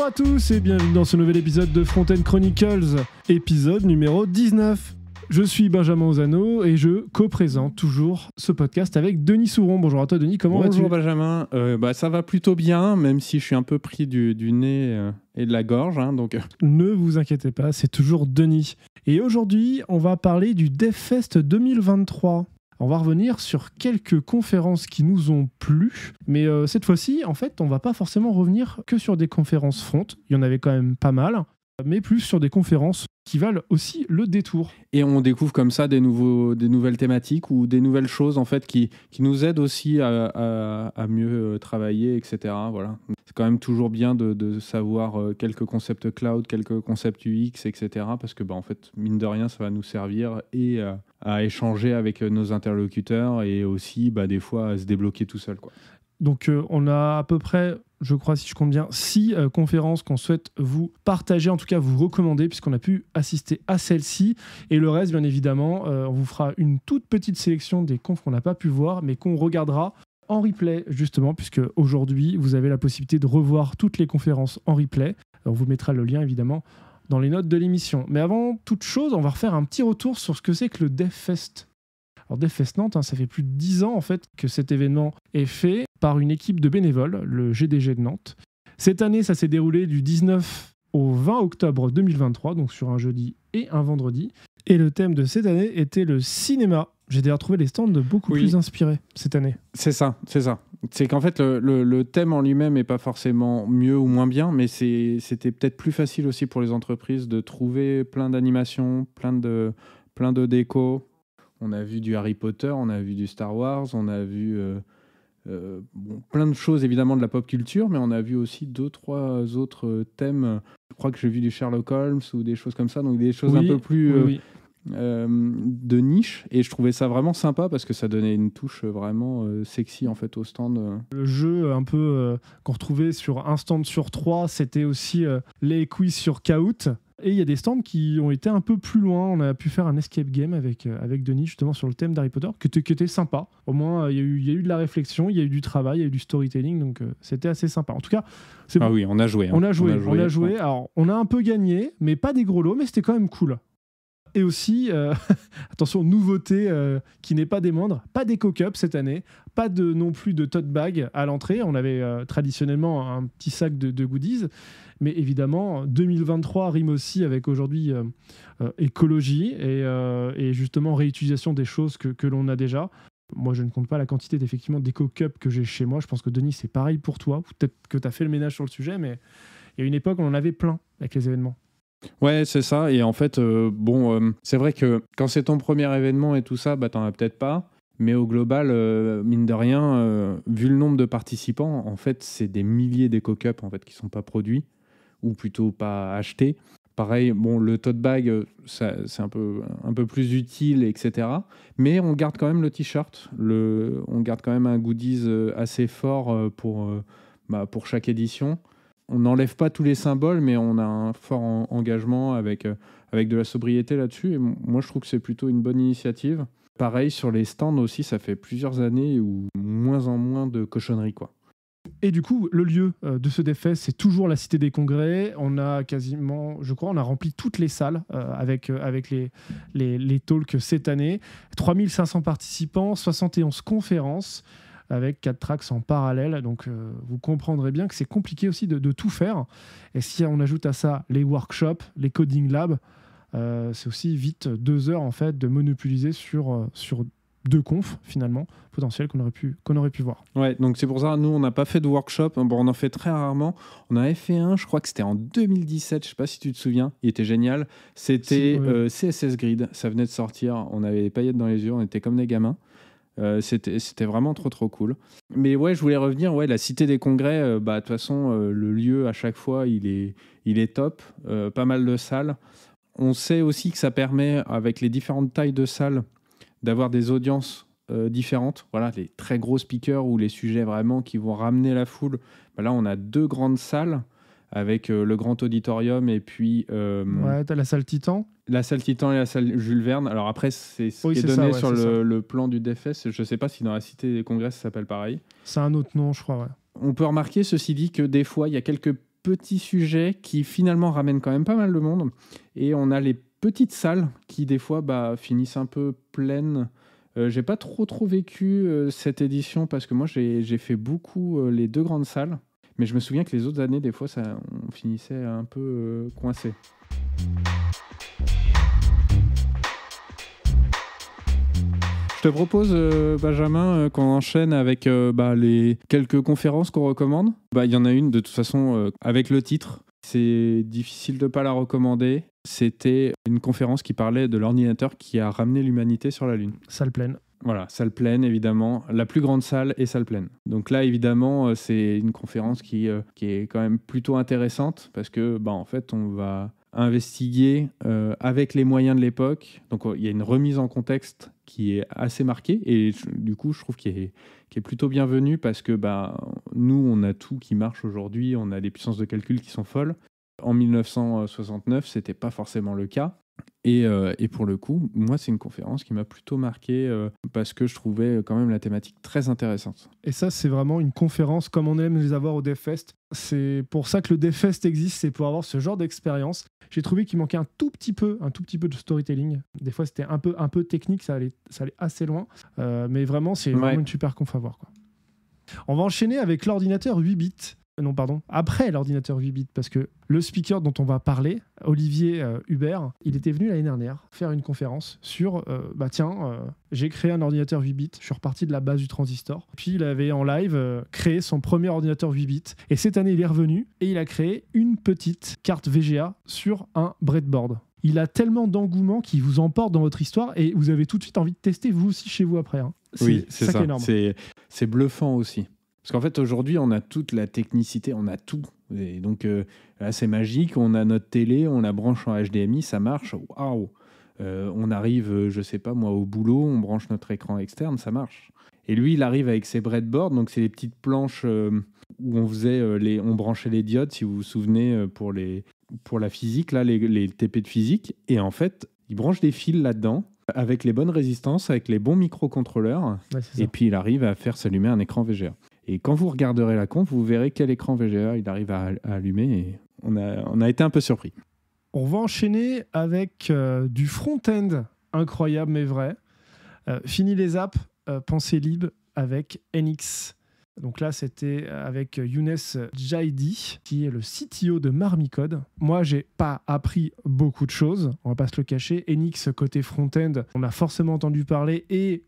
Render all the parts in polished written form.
à tous et bienvenue dans ce nouvel épisode de Front-End Chronicles, épisode numéro 19. Je suis Benjamin Ozano et je co-présente toujours ce podcast avec Denis Souron. Bonjour à toi Denis, comment vas-tu ? Bonjour Benjamin, ça va plutôt bien, même si je suis un peu pris du nez et de la gorge. Donc... Ne vous inquiétez pas, c'est toujours Denis. Et aujourd'hui, on va parler du DevFest 2023. On va revenir sur quelques conférences qui nous ont plu, mais cette fois-ci, en fait, on va pas forcément revenir que sur des conférences front. Il y en avait quand même pas mal, mais plus sur des conférences qui valent aussi le détour. Et on découvre comme ça des nouvelles thématiques ou des nouvelles choses en fait qui nous aident aussi à mieux travailler, etc. Voilà. C'est quand même toujours bien de savoir quelques concepts cloud, quelques concepts UX, etc. Parce que en fait, mine de rien, ça va nous servir et à échanger avec nos interlocuteurs et aussi des fois à se débloquer tout seul, quoi. Donc on a à peu près, je crois si je compte bien, 6 conférences qu'on souhaite vous partager, en tout cas vous recommander, puisqu'on a pu assister à celle-ci. Et le reste, bien évidemment, on vous fera une toute petite sélection des confs qu'on n'a pas pu voir, mais qu'on regardera en replay, justement, puisque aujourd'hui, vous avez la possibilité de revoir toutes les conférences en replay. On vous mettra le lien, évidemment, dans les notes de l'émission. Mais avant toute chose, on va refaire un petit retour sur ce que c'est que le DevFest. Alors DevFest Nantes, ça fait plus de 10 ans en fait que cet événement est fait par une équipe de bénévoles, le GDG de Nantes. Cette année, ça s'est déroulé du 19 au 20 octobre 2023, donc sur un jeudi et un vendredi. Et le thème de cette année était le cinéma. J'ai d'ailleurs trouvé les stands beaucoup plus inspirés cette année. C'est ça. C'est qu'en fait, le thème en lui-même n'est pas forcément mieux ou moins bien, mais c'était peut-être plus facile aussi pour les entreprises de trouver plein d'animations, plein de décos. On a vu du Harry Potter, on a vu du Star Wars, on a vu plein de choses évidemment de la pop culture, mais on a vu aussi 2-3 autres thèmes. Je crois que j'ai vu du Sherlock Holmes ou des choses comme ça, donc des choses un peu plus de niche. Et je trouvais ça vraiment sympa parce que ça donnait une touche vraiment sexy en fait au stand. Le jeu un peu qu'on retrouvait sur un stand sur 3, c'était aussi les quiz sur Kahoot. Et il y a des stands qui ont été un peu plus loin. On a pu faire un escape game avec Denis, justement, sur le thème d'Harry Potter, qui était sympa. Au moins, il y a eu de la réflexion, il y a eu du travail, il y a eu du storytelling, donc c'était assez sympa. En tout cas, c'est bon. Ah oui, on a joué. On a joué. Alors, on a un peu gagné, mais pas des gros lots, mais c'était quand même cool. Et aussi, attention, nouveauté qui n'est pas des moindres, pas d'éco-cup cette année, pas non plus de tote bag à l'entrée. On avait traditionnellement un petit sac de goodies, mais évidemment, 2023 rime aussi avec aujourd'hui écologie et justement réutilisation des choses que l'on a déjà. Moi, je ne compte pas la quantité effectivement d'éco-cup que j'ai chez moi. Je pense que Denis, c'est pareil pour toi. Peut-être que tu as fait le ménage sur le sujet, mais il y a une époque où on en avait plein avec les événements. Ouais, c'est ça. Et en fait, c'est vrai que quand c'est ton premier événement et tout ça, t'en as peut-être pas. Mais au global, mine de rien, vu le nombre de participants, en fait, c'est des milliers d'éco-cups en fait, qui ne sont pas produits, ou plutôt pas achetés. Pareil, le tote bag, c'est un peu plus utile, etc. Mais on garde quand même le t-shirt. On garde quand même un goodies assez fort pour chaque édition. On n'enlève pas tous les symboles, mais on a un fort engagement avec de la sobriété là-dessus. Et moi, je trouve que c'est plutôt une bonne initiative. Pareil, sur les stands aussi, ça fait plusieurs années où moins en moins de cochonneries, quoi. Et du coup, le lieu de ce DevFest, c'est toujours la Cité des Congrès. On a quasiment, je crois, on a rempli toutes les salles avec les talks cette année. 3500 participants, 71 conférences, avec 4 tracks en parallèle. Donc, vous comprendrez bien que c'est compliqué aussi de tout faire. Et si on ajoute à ça les workshops, les coding labs, c'est aussi vite 2 heures en fait, de monopoliser sur 2 confs, finalement, potentiels qu'on aurait pu voir. Ouais, donc c'est pour ça, nous, on n'a pas fait de workshop. On en fait très rarement. On avait fait un, je crois que c'était en 2017, je ne sais pas si tu te souviens. Il était génial. C'était CSS Grid. Ça venait de sortir. On avait les paillettes dans les yeux. On était comme des gamins. C'était vraiment trop cool. Mais ouais, je voulais revenir, la Cité des Congrès, de toute façon, le lieu à chaque fois, il est top, pas mal de salles. On sait aussi que ça permet, avec les différentes tailles de salles, d'avoir des audiences différentes. Voilà, les très gros speakers ou les sujets vraiment qui vont ramener la foule. Là, on a 2 grandes salles avec le grand auditorium et puis... t'as la salle Titan. La salle Titan et la salle Jules Verne. Alors après, c'est ce qui est donné sur le plan du DevFest. Je ne sais pas si dans la Cité des Congrès, ça s'appelle pareil. C'est un autre nom, je crois, ouais. On peut remarquer, ceci dit, que des fois, il y a quelques petits sujets qui finalement ramènent quand même pas mal de monde. Et on a les petites salles qui des fois finissent un peu pleines. J'ai pas trop vécu cette édition parce que moi j'ai fait beaucoup les 2 grandes salles. Mais je me souviens que les autres années, des fois, on finissait un peu coincé. Je te propose, Benjamin, qu'on enchaîne avec les quelques conférences qu'on recommande. Il y en a une, de toute façon, avec le titre. C'est difficile de ne pas la recommander. C'était une conférence qui parlait de l'ordinateur qui a ramené l'humanité sur la Lune. Salle pleine. Voilà, salle pleine, évidemment. La plus grande salle est salle pleine. Donc là, évidemment, c'est une conférence qui est quand même plutôt intéressante parce que, en fait, on va investiguer avec les moyens de l'époque. Donc, il y a une remise en contexte qui est assez marquée et du coup, je trouve qui est plutôt bienvenue parce que nous, on a tout qui marche aujourd'hui. On a des puissances de calcul qui sont folles. En 1969, c'était pas forcément le cas. Et pour le coup, moi, c'est une conférence qui m'a plutôt marqué parce que je trouvais quand même la thématique très intéressante. Et ça, c'est vraiment une conférence comme on aime les avoir au DevFest. C'est pour ça que le DevFest existe, c'est pour avoir ce genre d'expérience. J'ai trouvé qu'il manquait un tout petit peu de storytelling. Des fois, c'était un peu technique, ça allait assez loin. Mais vraiment, c'est vraiment une super conf à voir, quoi. On va enchaîner avec l'ordinateur 8 bits. Non, pardon, après l'ordinateur 8 bits, parce que le speaker dont on va parler, Olivier Hubert, il était venu l'année dernière faire une conférence sur j'ai créé un ordinateur 8 bits, je suis reparti de la base du transistor. Puis il avait en live créé son premier ordinateur 8 bits. Et cette année, il est revenu et il a créé une petite carte VGA sur un breadboard. Il a tellement d'engouement qu'il vous emporte dans votre histoire et vous avez tout de suite envie de tester vous aussi chez vous après. Hein. C'est ça qui est énorme. C'est bluffant aussi. Parce qu'en fait, aujourd'hui, on a toute la technicité, on a tout. Et donc, là, c'est magique. On a notre télé, on la branche en HDMI, ça marche. Waouh! On arrive, je sais pas moi, au boulot, on branche notre écran externe, ça marche. Et lui, il arrive avec ses breadboards, donc c'est les petites planches où on faisait on branchait les diodes, si vous vous souvenez, pour la physique, là, les TP de physique. Et en fait, il branche des fils là-dedans, avec les bonnes résistances, avec les bons microcontrôleurs. Ouais, et puis, il arrive à faire s'allumer un écran VGA. Et quand vous regarderez la conf, vous verrez quel écran VGA il arrive à allumer. Et on a été un peu surpris. On va enchaîner avec du front-end incroyable mais vrai. Fini les apps, pensée libre avec NX. Donc là, c'était avec Younes Jaidi, qui est le CTO de Marmicode. Moi, j'ai pas appris beaucoup de choses, on va pas se le cacher. NX, côté front-end, on a forcément entendu parler et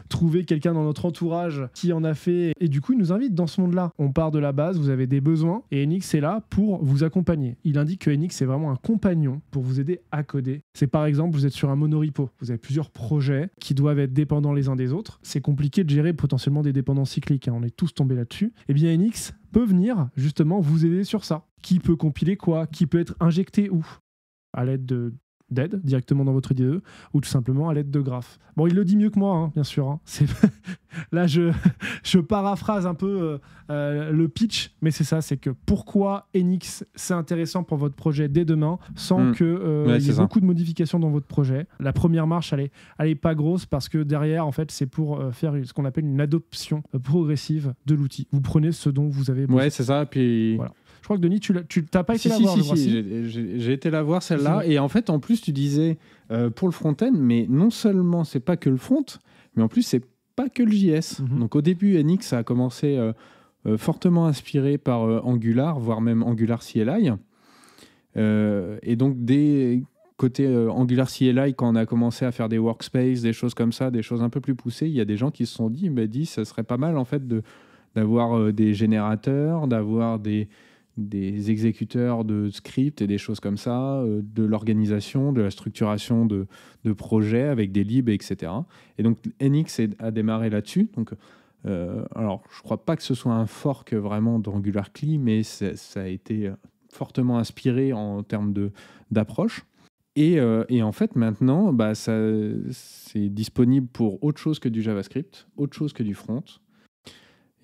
trouvé quelqu'un dans notre entourage qui en a fait. Et du coup, il nous invite dans ce monde-là. On part de la base, vous avez des besoins, et NX est là pour vous accompagner. Il indique que NX est vraiment un compagnon pour vous aider à coder. C'est par exemple, vous êtes sur un monorepo, vous avez plusieurs projets qui doivent être dépendants les uns des autres. C'est compliqué de gérer potentiellement des dépendances cycliques, hein. On est tous tombés là-dessus. Et bien NX peut venir justement vous aider sur ça. Qui peut compiler quoi? Qui peut être injecté où? À l'aide d'aide directement dans votre IDE ou tout simplement à l'aide de graphes. Bon, il le dit mieux que moi, hein, bien sûr. Hein. Là, je paraphrase un peu le pitch, mais c'est ça, c'est que pourquoi NX, c'est intéressant pour votre projet dès demain, sans qu'il y ait beaucoup de modifications dans votre projet. La première marche, elle est pas grosse, parce que derrière, en fait, c'est pour faire ce qu'on appelle une adoption progressive de l'outil. Vous prenez ce dont vous avez besoin. Ouais, c'est ça, puis... Voilà. Je crois que Denis, tu n'as pas été la voir. J'ai été la voir celle-là. Et en fait, en plus, tu disais pour le front-end, mais non seulement c'est pas que le front, mais en plus, c'est pas que le JS. Donc au début, NX a commencé fortement inspiré par Angular, voire même Angular CLI. Et donc, dès côté Angular CLI, quand on a commencé à faire des workspaces, des choses comme ça, des choses un peu plus poussées, il y a des gens qui se sont dit, ça serait pas mal en fait d'avoir des générateurs, d'avoir des exécuteurs de scripts et des choses comme ça, de l'organisation, de la structuration de projets avec des libs, etc. Et donc NX a démarré là-dessus. Donc, alors, je ne crois pas que ce soit un fork vraiment d'Angular CLI, mais ça a été fortement inspiré en termes d'approche. Et en fait, maintenant, c'est disponible pour autre chose que du JavaScript, autre chose que du front.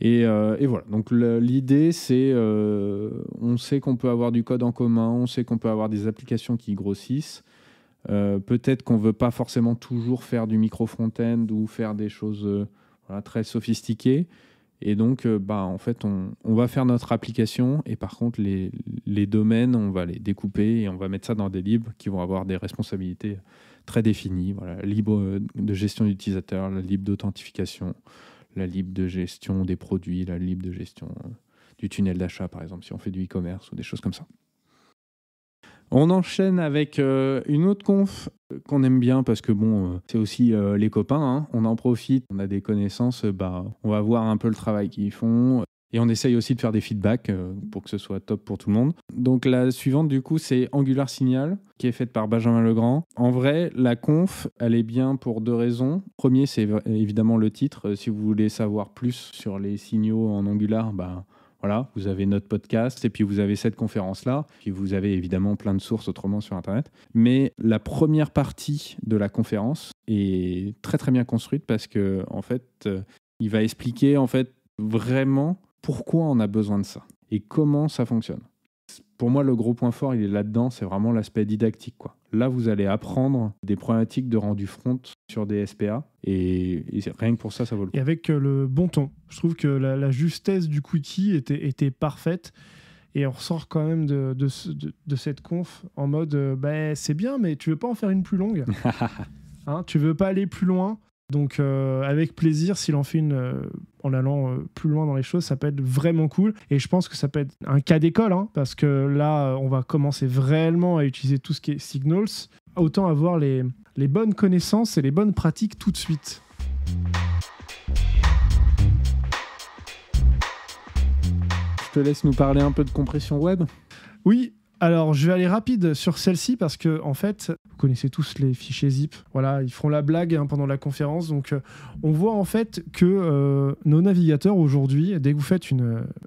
Et voilà, donc l'idée c'est, on sait qu'on peut avoir du code en commun, on sait qu'on peut avoir des applications qui grossissent, peut-être qu'on ne veut pas forcément toujours faire du micro front-end ou faire des choses très sophistiquées, Et donc, en fait, on va faire notre application et par contre, les domaines, on va les découper et on va mettre ça dans des libres qui vont avoir des responsabilités très définies. Voilà, libre de gestion d'utilisateur, la libre d'authentification, la libre de gestion des produits, la libre de gestion du tunnel d'achat, par exemple, si on fait du e-commerce ou des choses comme ça. On enchaîne avec une autre conf qu'on aime bien parce que c'est aussi les copains, hein. On en profite, on a des connaissances, on va voir un peu le travail qu'ils font et on essaye aussi de faire des feedbacks pour que ce soit top pour tout le monde. Donc la suivante du coup c'est Angular Signal qui est faite par Benjamin Legrand. En vrai la conf elle est bien pour 2 raisons. Premier c'est évidemment le titre. Si vous voulez savoir plus sur les signaux en Angular, voilà, vous avez notre podcast et puis vous avez cette conférence-là. Puis vous avez évidemment plein de sources autrement sur Internet. Mais la première partie de la conférence est très très bien construite parce que en fait, il va expliquer en fait vraiment pourquoi on a besoin de ça et comment ça fonctionne. Pour moi, le gros point fort, il est là-dedans, c'est vraiment l'aspect didactique, quoi. Là, vous allez apprendre des problématiques de rendu front sur des SPA et rien que pour ça, ça vaut le coup. Et avec le bon ton. Je trouve que la justesse du quickie était parfaite et on ressort quand même de cette conf en mode c'est bien, mais tu veux pas en faire une plus longue hein, tu veux pas aller plus loin. Donc avec plaisir, s'il en fait une en allant plus loin dans les choses, ça peut être vraiment cool. Et je pense que ça peut être un cas d'école, hein, parce que là, on va commencer vraiment à utiliser tout ce qui est Signals. Autant avoir les bonnes connaissances et les bonnes pratiques tout de suite. Je te laisse nous parler un peu de compression web. Oui. Alors, je vais aller rapide sur celle-ci parce que, en fait, vous connaissez tous les fichiers zip. Voilà, ils feront la blague pendant la conférence. Donc, on voit en fait que nos navigateurs aujourd'hui, dès que vous faites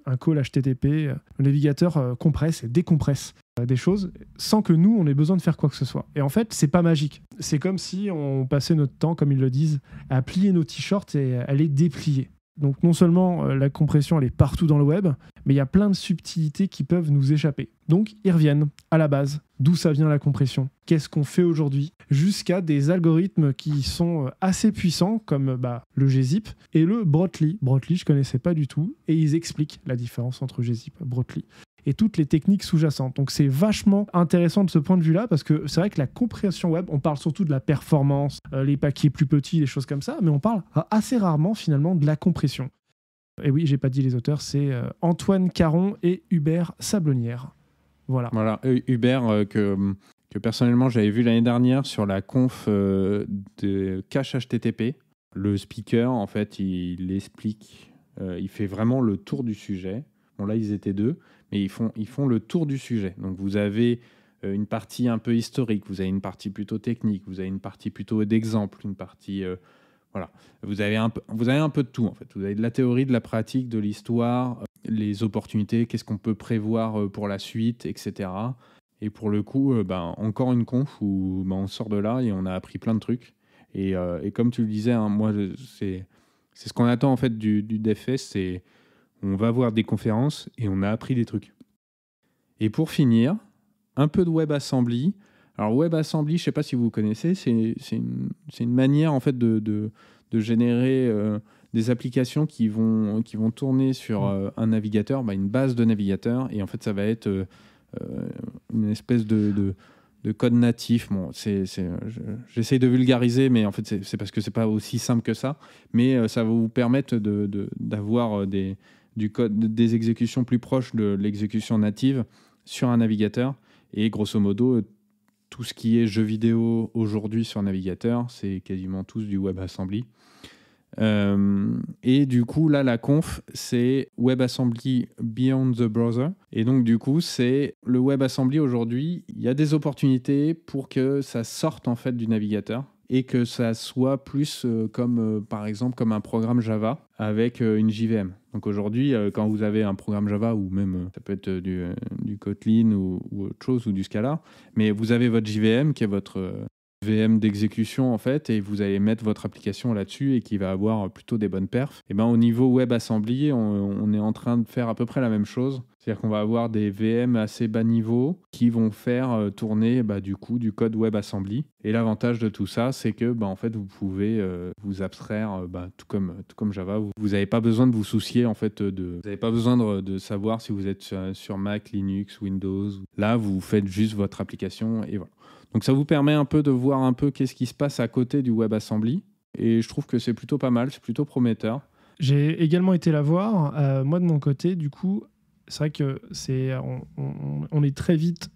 un call HTTP, le navigateur compresse et décompresse des choses sans que nous, on ait besoin de faire quoi que ce soit. Et en fait, c'est pas magique. C'est comme si on passait notre temps, comme ils le disent, à plier nos t-shirts et à les déplier. Donc non seulement la compression elle est partout dans le web, mais il y a plein de subtilités qui peuvent nous échapper. Donc ils reviennent à la base, d'où ça vient la compression, qu'est-ce qu'on fait aujourd'hui, jusqu'à des algorithmes qui sont assez puissants comme le gzip et le Brotli. Brotli je connaissais pas du tout et ils expliquent la différence entre gzip et Brotli et toutes les techniques sous-jacentes. Donc c'est vachement intéressant de ce point de vue-là, parce que c'est vrai que la compression web, on parle surtout de la performance, les paquets plus petits, les choses comme ça, mais on parle assez rarement finalement de la compression. Et oui, j'ai pas dit les auteurs, c'est Antoine Caron et Hubert Sablonnière. Voilà. Voilà, Hubert que personnellement j'avais vu l'année dernière sur la conf de cache HTTP. Le speaker, en fait, il explique, il fait vraiment le tour du sujet. Bon, là, ils étaient 2, mais ils font le tour du sujet. Donc, vous avez une partie un peu historique, vous avez une partie plutôt technique, vous avez une partie plutôt d'exemple, une partie... voilà. Vous avez un peu de tout, en fait. Vous avez de la théorie, de la pratique, de l'histoire, les opportunités, qu'est-ce qu'on peut prévoir pour la suite, etc. Et pour le coup, encore une conf où on sort de là et on a appris plein de trucs. Et comme tu le disais, hein, moi, c'est ce qu'on attend, en fait, du DevFest, c'est... On va voir des conférences et on a appris des trucs. Et pour finir, un peu de WebAssembly. Alors WebAssembly, je ne sais pas si vous connaissez, c'est une manière en fait de générer des applications qui vont tourner sur un navigateur, une base de navigateur, et en fait ça va être une espèce de code natif. Bon, j'essaye de vulgariser, mais en fait c'est parce que c'est pas aussi simple que ça. Mais ça va vous permettre d'avoir du code, des exécutions plus proches de l'exécution native sur un navigateur. Et grosso modo, tout ce qui est jeux vidéo aujourd'hui sur navigateur, c'est quasiment tous du WebAssembly. Et du coup, là, la conf, c'est WebAssembly Beyond the Browser. Et donc, du coup, c'est le WebAssembly aujourd'hui. Il y a des opportunités pour que ça sorte en fait du navigateur et que ça soit plus comme, par exemple, comme un programme Java avec une JVM. Donc aujourd'hui, quand vous avez un programme Java, ou même ça peut être du Kotlin ou autre chose, ou du Scala, mais vous avez votre JVM qui est votre VM d'exécution en fait, et vous allez mettre votre application là-dessus et qui va avoir plutôt des bonnes perfs. Et ben au niveau WebAssembly, on est en train de faire à peu près la même chose, C'est-à-dire qu'on va avoir des VM assez bas niveau qui vont faire tourner du coup du code WebAssembly. Et l'avantage de tout ça, c'est que en fait, vous pouvez vous abstraire, tout comme Java. Vous n'avez pas besoin de vous soucier en fait vous n'avez pas besoin de savoir si vous êtes sur Mac, Linux, Windows. Là, vous faites juste votre application et voilà. Donc ça vous permet un peu de voir un peu qu'est-ce qui se passe à côté du WebAssembly. Et je trouve que c'est plutôt pas mal, c'est plutôt prometteur. J'ai également été la voir. Moi, de mon côté, du coup, c'est vrai que on est très vite,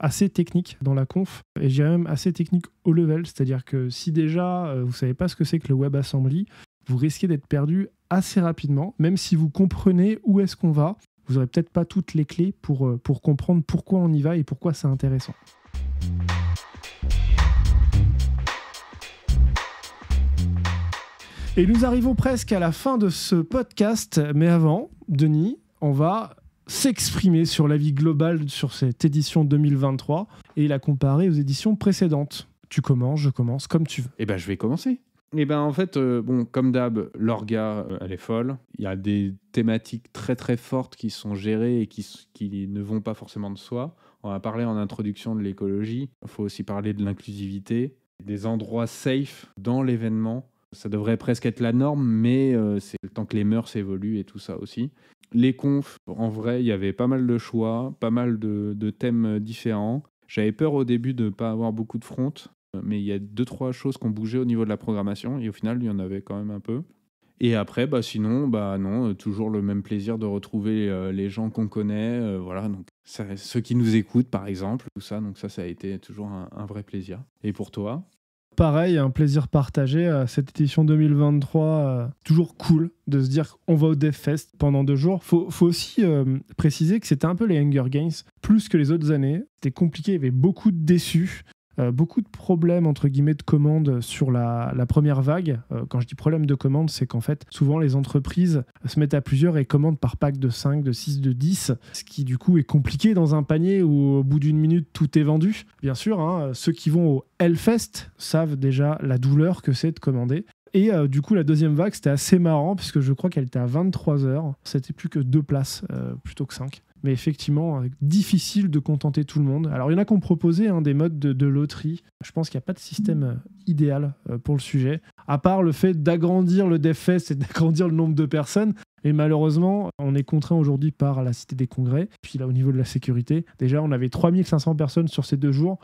assez technique dans la conf, et je dirais même assez technique au level, c'est-à-dire que si déjà vous savez pas ce que c'est que le WebAssembly, vous risquez d'être perdu assez rapidement, même si vous comprenez où est-ce qu'on va, vous aurez peut-être pas toutes les clés pour comprendre pourquoi on y va et pourquoi c'est intéressant. Et nous arrivons presque à la fin de ce podcast, mais avant, Denis, on va s'exprimer sur l'avis global sur cette édition 2023 et la comparer aux éditions précédentes. Tu commences, je commence, comme tu veux. Je vais commencer. En fait, comme d'hab, l'orga, elle est folle. Il y a des thématiques très très fortes qui sont gérées et qui ne vont pas forcément de soi. On va parler en introduction de l'écologie. Il faut aussi parler de l'inclusivité, des endroits safe dans l'événement. Ça devrait presque être la norme, mais c'est le temps que les mœurs évoluent et tout ça aussi. Les confs, en vrai, il y avait pas mal de choix, pas mal de thèmes différents. J'avais peur au début de ne pas avoir beaucoup de fronts, mais il y a 2-3 choses qui ont bougé au niveau de la programmation, et au final, il y en avait quand même un peu. Et après, sinon, non, toujours le même plaisir de retrouver les gens qu'on connaît, voilà, donc ceux qui nous écoutent, par exemple, tout ça, donc ça a été toujours un vrai plaisir. Et pour toi ? Pareil, un plaisir partagé. Cette édition 2023, toujours cool de se dire qu'on va au DevFest pendant 2 jours. Faut aussi préciser que c'était un peu les Hunger Games, plus que les autres années. C'était compliqué, il y avait beaucoup de déçus. Beaucoup de problèmes entre guillemets de commandes sur la première vague. Quand je dis problème de commande, c'est qu'en fait souvent les entreprises se mettent à plusieurs et commandent par pack de 5, de 6, de 10, ce qui du coup est compliqué dans un panier où au bout d'une minute tout est vendu. Bien sûr, ceux qui vont au Hellfest savent déjà la douleur que c'est de commander. Et du coup, la deuxième vague, c'était assez marrant puisque je crois qu'elle était à 23h. C'était plus que 2 places plutôt que 5. Mais effectivement, difficile de contenter tout le monde. Alors, il y en a qui ont proposé des modes de loterie. Je pense qu'il n'y a pas de système idéal pour le sujet, à part le fait d'agrandir le DevFest et d'agrandir le nombre de personnes. Et malheureusement, on est contraint aujourd'hui par la Cité des Congrès. Puis là, au niveau de la sécurité, déjà, on avait 3500 personnes sur ces 2 jours.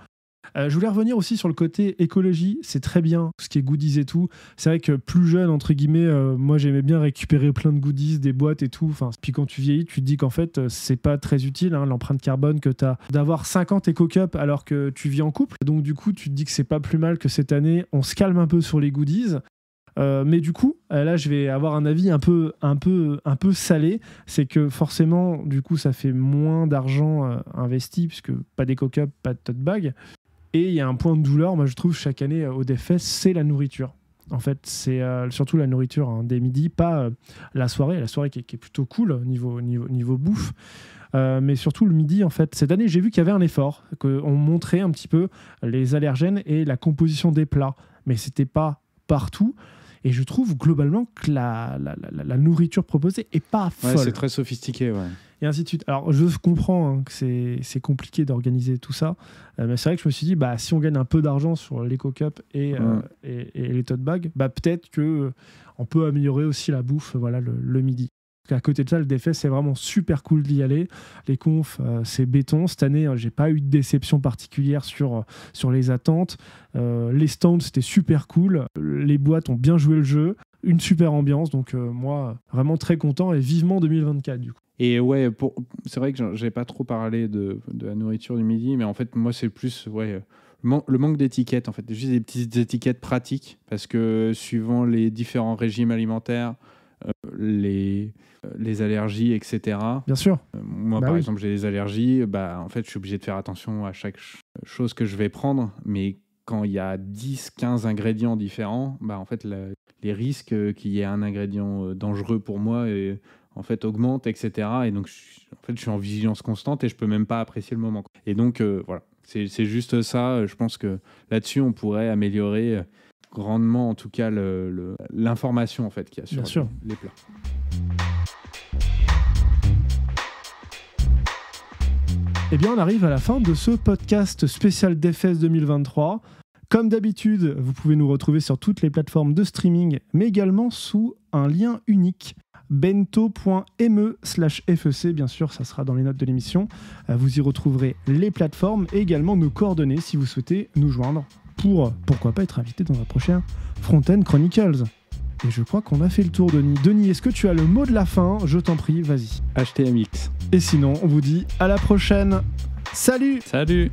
Je voulais revenir aussi sur le côté écologie. C'est très bien, ce qui est goodies et tout. C'est vrai que plus jeune, entre guillemets, moi j'aimais bien récupérer plein de goodies, des boîtes et tout. Puis quand tu vieillis, tu te dis qu'en fait, c'est pas très utile, l'empreinte carbone que tu as d'avoir 50 éco-cups alors que tu vis en couple. Donc du coup, tu te dis que c'est pas plus mal que cette année, on se calme un peu sur les goodies. Mais du coup, là, je vais avoir un avis un peu salé. C'est que forcément, du coup, ça fait moins d'argent investi, puisque pas d'éco-cup, pas de tote bag. Et il y a un point de douleur, moi je trouve, chaque année au DevFest, c'est la nourriture. En fait, c'est surtout la nourriture des midis, pas la soirée qui est plutôt cool niveau bouffe. Mais surtout le midi, en fait. Cette année, j'ai vu qu'il y avait un effort, qu'on montrait un petit peu les allergènes et la composition des plats. Mais c'était pas partout. Et je trouve globalement que la nourriture proposée est pas folle. Ouais, c'est très sophistiqué, ouais. Et ainsi de suite. Alors, je comprends que c'est compliqué d'organiser tout ça, mais c'est vrai que je me suis dit, si on gagne un peu d'argent sur l'éco-cup et les tote bags, peut-être qu'on peut améliorer aussi la bouffe le midi. À côté de ça, le DevFest, c'est vraiment super cool d'y aller. Les confs, c'est béton. Cette année, j'ai pas eu de déception particulière sur les attentes. Les stands, c'était super cool. Les boîtes ont bien joué le jeu. Une super ambiance. Donc, moi, vraiment très content et vivement 2024, du coup. Et ouais, c'est vrai que j'ai pas trop parlé de la nourriture du midi, mais en fait, moi, c'est plus le manque d'étiquettes, en fait. Juste des petites étiquettes pratiques, parce que suivant les différents régimes alimentaires, les allergies, etc. Bien sûr. Moi, par exemple, j'ai des allergies. En fait, je suis obligé de faire attention à chaque chose que je vais prendre. Mais quand il y a 10-15 ingrédients différents, en fait, les risques qu'il y ait un ingrédient dangereux pour moi en fait, augmentent, etc. Et donc, je suis en vigilance constante et je peux même pas apprécier le moment. Et donc, voilà. C'est juste ça. Je pense que là-dessus, on pourrait améliorer grandement, en tout cas, l'information en fait, qu'il y a sur les plats. Eh bien, on arrive à la fin de ce podcast spécial DFS 2023. Comme d'habitude, vous pouvez nous retrouver sur toutes les plateformes de streaming, mais également sous un lien unique, bento.me/FEC, bien sûr, ça sera dans les notes de l'émission. Vous y retrouverez les plateformes et également nos coordonnées si vous souhaitez nous joindre pour, pourquoi pas, être invité dans un prochain Front-End Chronicles. Et je crois qu'on a fait le tour, Denis. Denis, est-ce que tu as le mot de la fin ? Je t'en prie, vas-y. HTMX. Et sinon, on vous dit à la prochaine. Salut ! Salut !